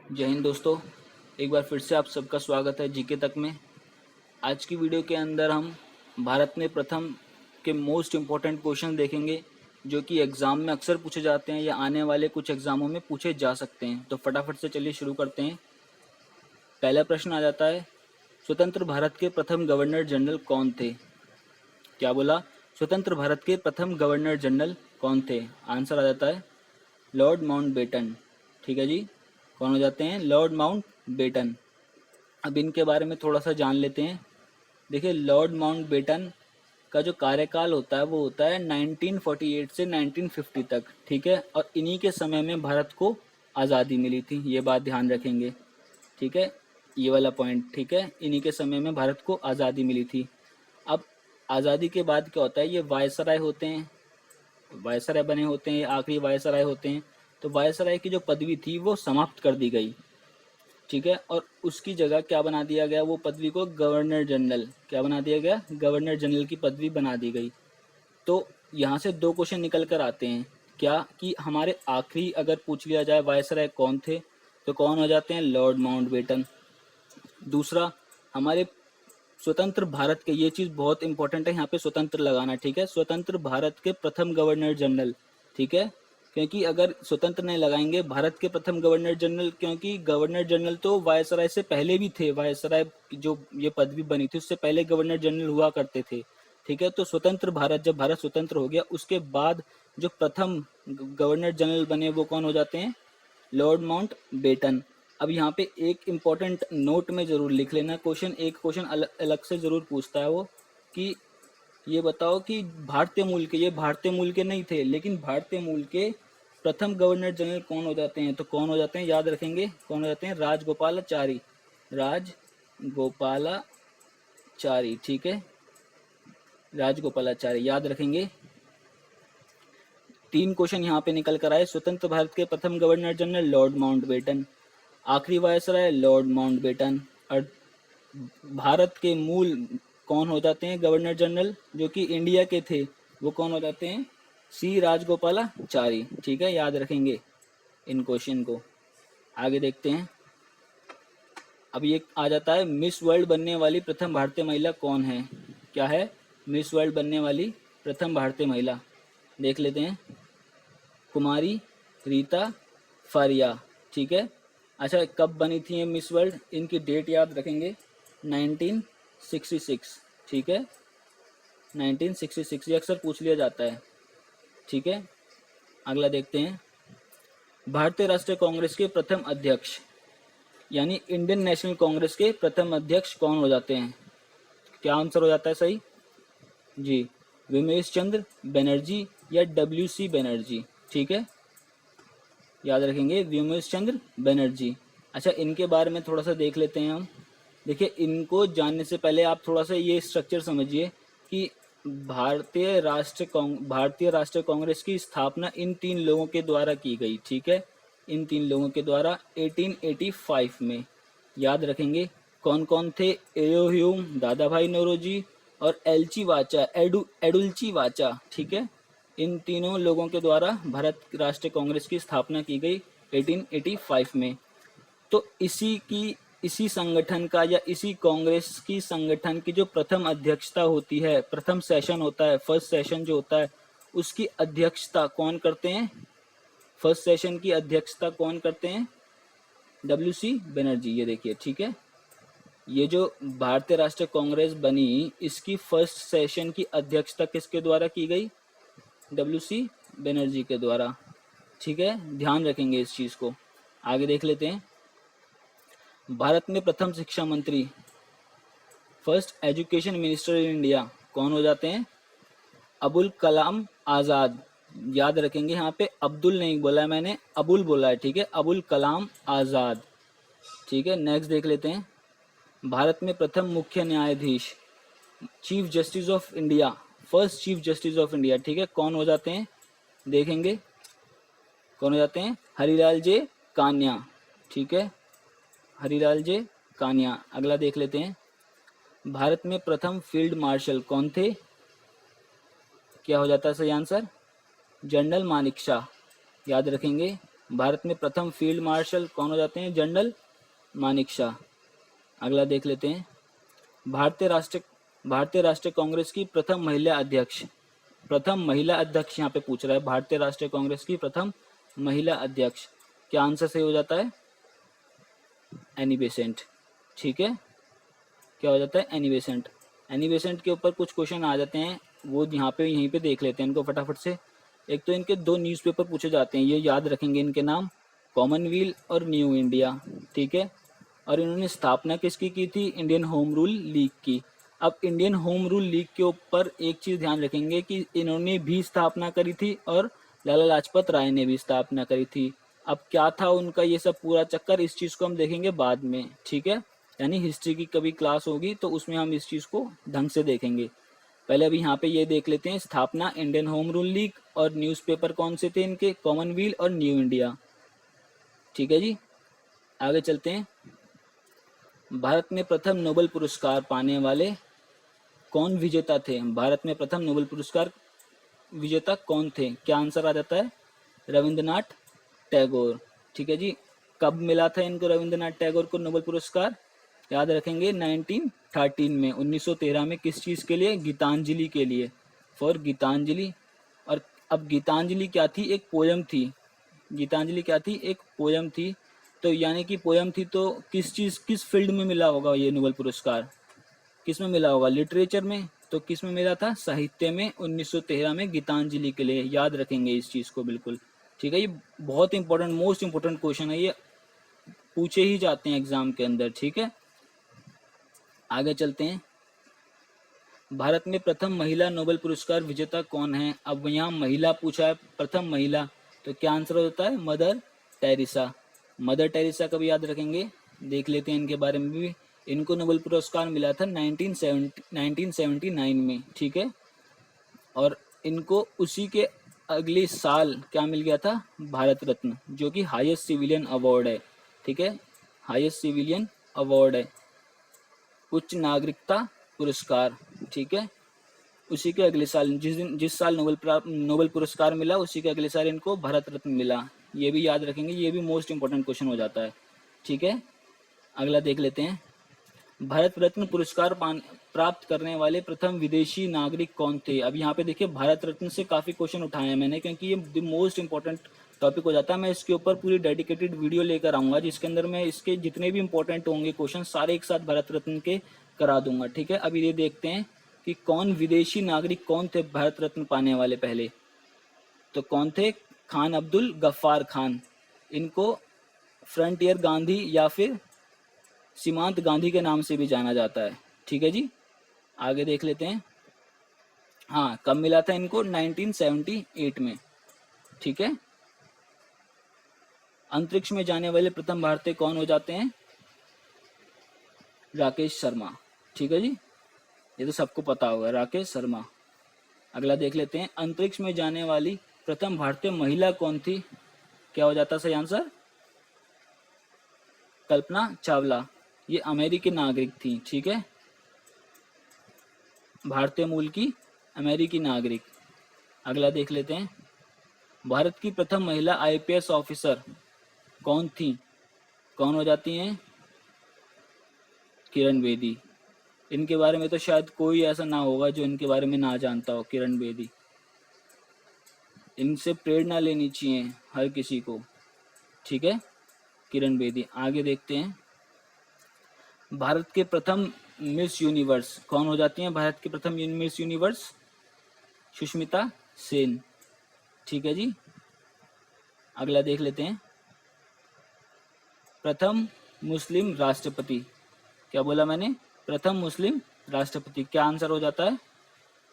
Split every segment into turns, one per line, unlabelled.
जय हिंद दोस्तों। एक बार फिर से आप सबका स्वागत है जीके तक में। आज की वीडियो के अंदर हम भारत में प्रथम के मोस्ट इम्पोर्टेंट क्वेश्चन देखेंगे जो कि एग्ज़ाम में अक्सर पूछे जाते हैं या आने वाले कुछ एग्ज़ामों में पूछे जा सकते हैं। तो फटाफट से चलिए शुरू करते हैं। पहला प्रश्न आ जाता है, स्वतंत्र भारत के प्रथम गवर्नर जनरल कौन थे? क्या बोला? स्वतंत्र भारत के प्रथम गवर्नर जनरल कौन थे? आंसर आ जाता है लॉर्ड माउंटबेटन। ठीक है जी, कौन हो जाते हैं? Lord Mountbatten. अब इनके बारे में थोड़ा सा जान लेते हैं। देखिए, लॉर्ड माउंटबेटन का जो कार्यकाल होता है वो होता है 1948 से 1950 तक। ठीक है, और इन्हीं के समय में भारत को आज़ादी मिली थी, ये बात ध्यान रखेंगे। ठीक है, ये वाला पॉइंट। ठीक है, इन्हीं के समय में भारत को आज़ादी मिली थी। अब आज़ादी के बाद क्या होता है, ये वायसराय होते हैं, वायसराय बने होते हैं, आखिरी वायसराय होते हैं। तो वायसराय की जो पदवी थी वो समाप्त कर दी गई। ठीक है, और उसकी जगह क्या बना दिया गया? वो पदवी को गवर्नर जनरल, क्या बना दिया गया? गवर्नर जनरल की पदवी बना दी गई। तो यहाँ से दो क्वेश्चन निकल कर आते हैं। क्या कि हमारे आखिरी अगर पूछ लिया जाए वायसराय कौन थे, तो कौन हो जाते हैं? Lord Mountbatten. दूसरा, हमारे स्वतंत्र भारत के, ये चीज़ बहुत इंपॉर्टेंट है यहाँ पे स्वतंत्र लगाना। ठीक है, स्वतंत्र भारत के प्रथम गवर्नर जनरल। ठीक है, क्योंकि अगर स्वतंत्र नहीं लगाएंगे भारत के प्रथम गवर्नर जनरल, क्योंकि गवर्नर जनरल तो वायसराय से पहले भी थे। वायसराय जो ये पदवी बनी थी उससे पहले गवर्नर जनरल हुआ करते थे। ठीक है, तो स्वतंत्र भारत, जब भारत स्वतंत्र हो गया उसके बाद जो प्रथम गवर्नर जनरल बने वो कौन हो जाते हैं? Lord Mountbatten. अब यहाँ पे एक इम्पॉर्टेंट नोट में ज़रूर लिख लेना, क्वेश्चन एक क्वेश्चन अलग से ज़रूर पूछता है वो, कि ये बताओ कि भारतीय मूल के, ये भारतीय मूल के नहीं थे लेकिन भारतीय मूल के प्रथम गवर्नर जनरल कौन हो जाते हैं? तो कौन हो जाते हैं? याद रखेंगे, कौन हो जाते हैं? राजगोपालाचारी। राजगोपालाचारी। ठीक है, राजगोपालाचारी याद रखेंगे। तीन क्वेश्चन यहाँ पे निकल कर आए। स्वतंत्र भारत के प्रथम गवर्नर जनरल लॉर्ड माउंटबेटन, आखिरी वायसराय लॉर्ड माउंटबेटन, और भारत के मूल कौन हो जाते हैं? गवर्नर जनरल जो कि इंडिया के थे वो कौन हो जाते हैं? सी राजगोपालाचारी। ठीक है, याद रखेंगे इन क्वेश्चन को। आगे देखते हैं। अब ये आ जाता है, मिस वर्ल्ड बनने वाली प्रथम भारतीय महिला कौन है? क्या है मिस वर्ल्ड बनने वाली प्रथम भारतीय महिला? देख लेते हैं। कुमारी रीता फारिया। ठीक है, अच्छा, कब बनी थी ये मिस वर्ल्ड? इनकी डेट याद रखेंगे, 1966। ठीक है, 1966, ये अक्सर पूछ लिया जाता है। ठीक है, अगला देखते हैं। भारतीय राष्ट्रीय कांग्रेस के प्रथम अध्यक्ष, यानी इंडियन नेशनल कांग्रेस के प्रथम अध्यक्ष कौन हो जाते हैं? क्या आंसर हो जाता है सही? जी, विमेश चंद्र बनर्जी या WC बनर्जी। ठीक है, याद रखेंगे विमेश चंद्र बनर्जी। अच्छा, इनके बारे में थोड़ा सा देख लेते हैं हम। देखिए, इनको जानने से पहले आप थोड़ा सा ये स्ट्रक्चर समझिए कि भारतीय राष्ट्रीय कांग्रेस की स्थापना इन तीन लोगों के द्वारा की गई। ठीक है, इन तीन लोगों के द्वारा 1885 में। याद रखेंगे कौन कौन थे? एओ ह्यूम, दादा भाई नौरोजी और एलची वाचा, एडुल्ची वाचा। ठीक है, इन तीनों लोगों के द्वारा भारत राष्ट्रीय कांग्रेस की स्थापना की गई 1885 में। तो इसी संगठन का या इसी कांग्रेस की संगठन की जो प्रथम अध्यक्षता होती है, प्रथम सेशन होता है, फर्स्ट सेशन जो होता है, उसकी अध्यक्षता कौन करते हैं? फर्स्ट सेशन की अध्यक्षता कौन करते हैं? WC बनर्जी। ये देखिए, ठीक है, ये जो भारतीय राष्ट्रीय कांग्रेस बनी इसकी फर्स्ट सेशन की अध्यक्षता किसके द्वारा की गई? WC बनर्जी के द्वारा। ठीक है, ध्यान रखेंगे इस चीज़ को। आगे देख लेते हैं। भारत में प्रथम शिक्षा मंत्री, first education minister in India कौन हो जाते हैं? अबुल कलाम आज़ाद। याद रखेंगे, यहाँ पे अब्दुल नहीं बोला है मैंने, अबुल बोला है। ठीक है, अबुल कलाम आज़ाद। ठीक है, नेक्स्ट देख लेते हैं। भारत में प्रथम मुख्य न्यायाधीश, chief justice of India, first chief justice of India. ठीक है, कौन हो जाते हैं? देखेंगे कौन हो जाते हैं? हरिलाल जे कान्या। ठीक है, हरिलाल जे कान्या। अगला देख लेते हैं। भारत में प्रथम फील्ड मार्शल कौन थे? क्या हो जाता है सही आंसर? जनरल मानेकशॉ। याद रखेंगे, भारत में प्रथम फील्ड मार्शल कौन हो जाते हैं? जनरल मानिक शाह। अगला देख लेते हैं, भारतीय राष्ट्रीय कांग्रेस की प्रथम महिला अध्यक्ष, प्रथम महिला अध्यक्ष यहाँ पे पूछ रहा है, भारतीय राष्ट्रीय कांग्रेस की प्रथम महिला अध्यक्ष। क्या आंसर सही हो जाता है? Annie Besant. ठीक है, क्या हो जाता है? Annie Besant. एनी बेसेंट के ऊपर कुछ क्वेश्चन आ जाते हैं, वो यहाँ पे यहीं पे देख लेते हैं इनको फटाफट से। एक तो इनके 2 न्यूज़पेपर पूछे जाते हैं, ये याद रखेंगे इनके नाम, कॉमनवेल्थ और न्यू इंडिया। ठीक है, और इन्होंने स्थापना किसकी की थी? इंडियन होम रूल लीग की। अब इंडियन होम रूल लीग के ऊपर एक चीज़ ध्यान रखेंगे कि इन्होंने भी स्थापना करी थी और लाला लाजपत राय ने भी स्थापना करी थी। अब क्या था उनका ये सब पूरा चक्कर, इस चीज़ को हम देखेंगे बाद में। ठीक है, यानी हिस्ट्री की कभी क्लास होगी तो उसमें हम इस चीज़ को ढंग से देखेंगे। पहले अभी यहाँ पे ये देख लेते हैं, स्थापना इंडियन होम रूल लीग, और न्यूज़पेपर कौन से थे इनके? कॉमनवेल्थ और न्यू इंडिया। ठीक है जी, आगे चलते हैं। भारत में प्रथम नोबेल पुरस्कार पाने वाले कौन विजेता थे? भारत में प्रथम नोबेल पुरस्कार विजेता कौन थे? क्या आंसर आ जाता है? रविंद्रनाथ टैगोर। ठीक है जी, कब मिला था इनको रविंद्रनाथ टैगोर को नोबेल पुरस्कार? याद रखेंगे 1913 में, 1913 में। किस चीज़ के लिए? गीतांजलि के लिए, फॉर गीतांजलि। और अब गीतांजलि क्या थी? एक पोयम थी। गीतांजलि क्या थी? एक पोयम थी। तो यानी कि पोयम थी, तो किस फील्ड में मिला होगा ये नोबेल पुरस्कार? किस में मिला होगा? लिटरेचर में। तो किस में मिला था? साहित्य में, 1913 में गीतांजलि के लिए। याद रखेंगे इस चीज़ को बिल्कुल। ठीक है, ये बहुत इंपॉर्टेंट, मोस्ट इंपॉर्टेंट क्वेश्चन है, ये पूछे ही जाते हैं एग्जाम के अंदर। ठीक है, आगे चलते हैं। भारत में प्रथम महिला नोबेल पुरस्कार विजेता कौन है? अब यहाँ महिला पूछा है, प्रथम महिला, तो क्या आंसर होता है? Mother Teresa. मदर टेरेसा का भी याद रखेंगे, देख लेते हैं इनके बारे में भी। इनको नोबेल पुरस्कार मिला था 1979 में। ठीक है, और इनको उसी के अगले साल क्या मिल गया था? भारत रत्न, जो कि हाईएस्ट सिविलियन अवार्ड है। ठीक है, हाईएस्ट सिविलियन अवार्ड है, उच्च नागरिकता पुरस्कार। ठीक है, उसी के अगले साल, जिस साल नोबेल पुरस्कार मिला, उसी के अगले साल इनको भारत रत्न मिला। ये भी याद रखेंगे, ये भी मोस्ट इंपॉर्टेंट क्वेश्चन हो जाता है। ठीक है, अगला देख लेते हैं। भारत रत्न पुरस्कार प्राप्त करने वाले प्रथम विदेशी नागरिक कौन थे? अब यहाँ पे देखिए, भारत रत्न से काफ़ी क्वेश्चन उठाए हैं मैंने, क्योंकि ये द मोस्ट इंपॉर्टेंट टॉपिक हो जाता है। मैं इसके ऊपर पूरी डेडिकेटेड वीडियो लेकर आऊँगा, जिसके अंदर मैं इसके जितने भी इंपॉर्टेंट होंगे क्वेश्चन सारे एक साथ भारत रत्न के करा दूंगा। ठीक है, अभी ये देखते हैं कि कौन विदेशी नागरिक कौन थे भारत रत्न पाने वाले पहले। तो कौन थे? खान अब्दुल गफ्फार खान। इनको फ्रंटियर गांधी या फिर सीमांत गांधी के नाम से भी जाना जाता है। ठीक है जी, आगे देख लेते हैं। हाँ, कब मिला था इनको? 1978 में। ठीक है, अंतरिक्ष में जाने वाले प्रथम भारतीय कौन हो जाते हैं? राकेश शर्मा। ठीक है जी, ये तो सबको पता होगा, राकेश शर्मा। अगला देख लेते हैं, अंतरिक्ष में जाने वाली प्रथम भारतीय महिला कौन थी? क्या हो जाता सही आंसर? कल्पना चावला। ये अमेरिकी नागरिक थी। ठीक है, भारतीय मूल की अमेरिकी नागरिक। अगला देख लेते हैं, भारत की प्रथम महिला आईपीएस ऑफिसर कौन थी? कौन हो जाती हैं? किरण बेदी। इनके बारे में तो शायद कोई ऐसा ना होगा जो इनके बारे में ना जानता हो। किरण बेदी, इनसे प्रेरणा लेनी चाहिए हर किसी को। ठीक है, किरण बेदी। आगे देखते हैं, भारत के प्रथम मिस यूनिवर्स कौन हो जाती हैं? भारत की प्रथम मिस यूनिवर्स सुष्मिता सेन। ठीक है जी, अगला देख लेते हैं, प्रथम मुस्लिम राष्ट्रपति। क्या बोला मैंने? प्रथम मुस्लिम राष्ट्रपति। क्या आंसर हो जाता है?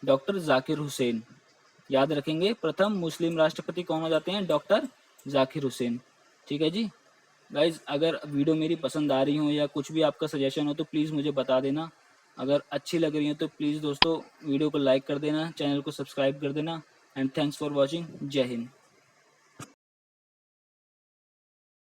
डॉक्टर जाकिर हुसैन। याद रखेंगे, प्रथम मुस्लिम राष्ट्रपति कौन हो जाते हैं? डॉक्टर जाकिर हुसैन। ठीक है जी गाइज, अगर वीडियो मेरी पसंद आ रही हो या कुछ भी आपका सजेशन हो तो प्लीज़ मुझे बता देना। अगर अच्छी लग रही हो तो प्लीज़ दोस्तों वीडियो को लाइक कर देना, चैनल को सब्सक्राइब कर देना। And thanks for watching. जय हिंद।